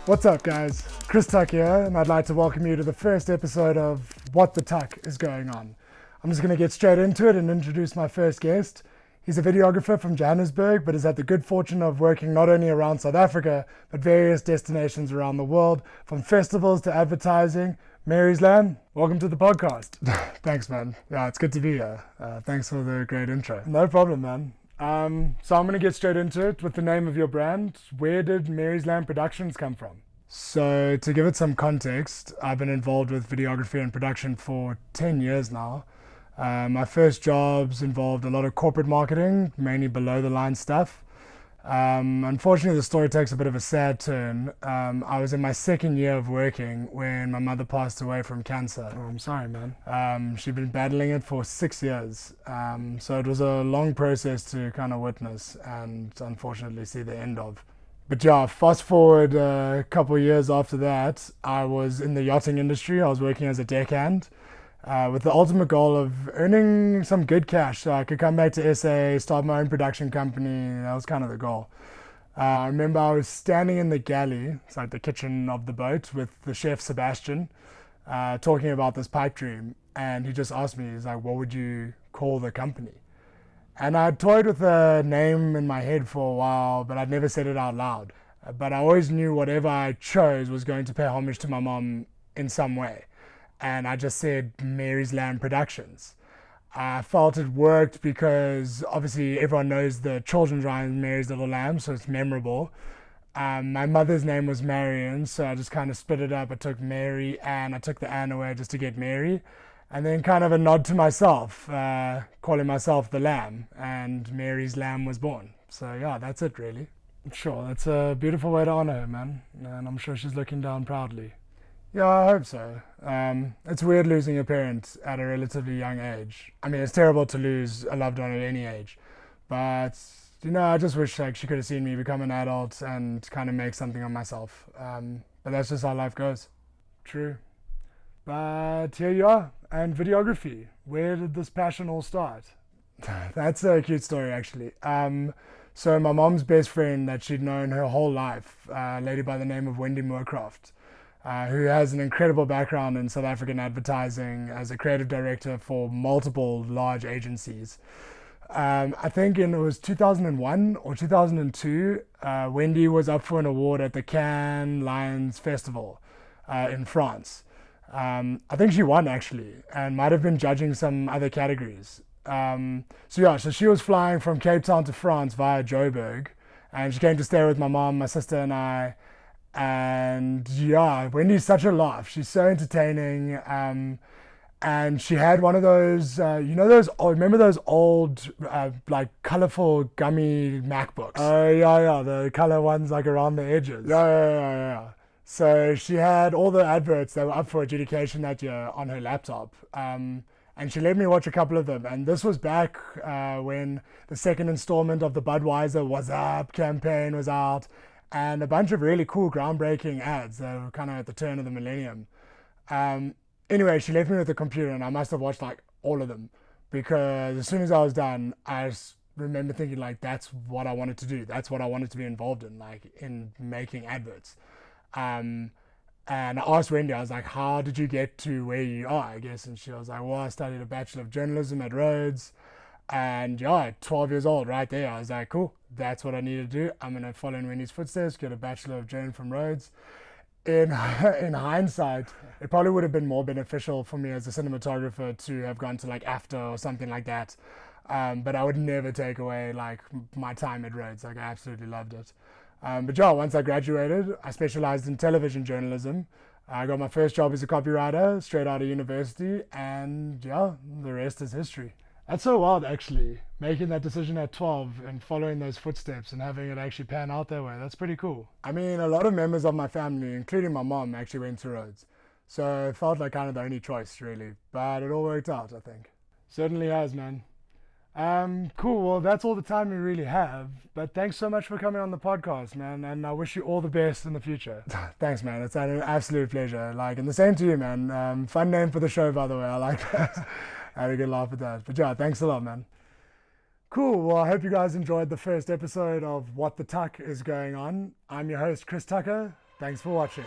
What's up, guys? Chris Tuck here, and I'd like to welcome you to the first episode of What the Tuck is Going On. I'm just going to get straight into it and introduce my first guest. He's a videographer from Johannesburg, but has had the good fortune of working not only around South Africa, but various destinations around the world, from festivals to advertising. Mary's Lamb, welcome to the podcast. Thanks, man. Yeah, it's good to be here. Thanks for the great intro. No problem, man. So I'm going to get straight into it with the name of your brand. Where did Mary's Lamb Productions come from? So to give it some context, I've been involved with videography and production for 10 years now. My first jobs involved a lot of corporate marketing, mainly below the line stuff. Unfortunately, the story takes a bit of a sad turn. I was in my second year of working when my mother passed away from cancer. Oh, I'm sorry, man. She'd been battling it for 6 years. So it was a long process to kind of witness and unfortunately see the end of. But yeah, fast forward a couple of years after that, I was in the yachting industry. I was working as a deckhand. With the ultimate goal of earning some good cash so I could come back to SA, start my own production company. That was kind of the goal. I remember I was standing in the galley, it's like the kitchen of the boat, with the chef Sebastian, talking about this pipe dream. And he just asked me, he's like, what would you call the company? And I toyed with a name in my head for a while, but I'd never said it out loud. But I always knew whatever I chose was going to pay homage to my mom in some way. And I just said Mary's Lamb Productions. I felt it worked because obviously everyone knows the children's rhyme Mary's Little Lamb, so it's memorable. My mother's name was Marion, so I just kind of split it up. I took Mary and I took the Ann away just to get Mary. And then kind of a nod to myself, calling myself the Lamb, and Mary's Lamb was born. So yeah, that's it really. Sure, that's a beautiful way to honor her, man. And I'm sure she's looking down proudly. Yeah, I hope so. It's weird losing a parent at a relatively young age. I mean, it's terrible to lose a loved one at any age. But, I just wish like she could have seen me become an adult and kind of make something of myself. But that's just how life goes. True. But here you are. And videography. Where did this passion all start? That's a cute story, actually. So my mom's best friend that she'd known her whole life, a lady by the name of Wendy Moorcroft, who has an incredible background in South African advertising as a creative director for multiple large agencies. I think it was 2001 or 2002, Wendy was up for an award at the Cannes Lions Festival in France. I think she won actually, and might have been judging some other categories. So she was flying from Cape Town to France via Joburg, and she came to stay with my mom, my sister, and I. And yeah, Wendy's such a laugh. She's so entertaining. And she had one of those, remember those old, like colorful gummy MacBooks? Oh, yeah, the color ones like around the edges. Yeah. So she had all the adverts that were up for adjudication that year on her laptop. And she let me watch a couple of them. And this was back when the second installment of the Budweiser Was Up campaign was out. And a bunch of really cool, groundbreaking ads that were kind of at the turn of the millennium. Anyway, she left me with the computer, and I must have watched like all of them, because as soon as I was done, I just remember thinking like, that's what I wanted to do. That's what I wanted to be involved in, like in making adverts. And I asked Wendy, I was like, how did you get to where you are, I guess? And she was like, well, I studied a Bachelor of Journalism at Rhodes. And yeah, at 12 years old, right there, I was like, cool, that's what I need to do. I'm going to follow in Wendy's footsteps, get a Bachelor of Journalism from Rhodes. In hindsight, it probably would have been more beneficial for me as a cinematographer to have gone to like AFTA or something like that. But I would never take away like my time at Rhodes. Like I absolutely loved it. But yeah, once I graduated, I specialized in television journalism. I got my first job as a copywriter straight out of university, and yeah, the rest is history. That's so wild, actually, making that decision at 12 and following those footsteps and having it actually pan out that way. That's pretty cool. I mean, a lot of members of my family, including my mom, actually went to Rhodes. So it felt like kind of the only choice, really. But it all worked out, I think. Certainly has, man. Cool. Well, that's all the time we really have. But thanks so much for coming on the podcast, man. And I wish you all the best in the future. Thanks, man. It's an absolute pleasure. And the same to you, man. Fun name for the show, by the way. I like that. I had a good laugh at that. But yeah, thanks a lot, man. Cool. Well, I hope you guys enjoyed the first episode of What the Tuck is Going On. I'm your host, Chris Tucker. Thanks for watching.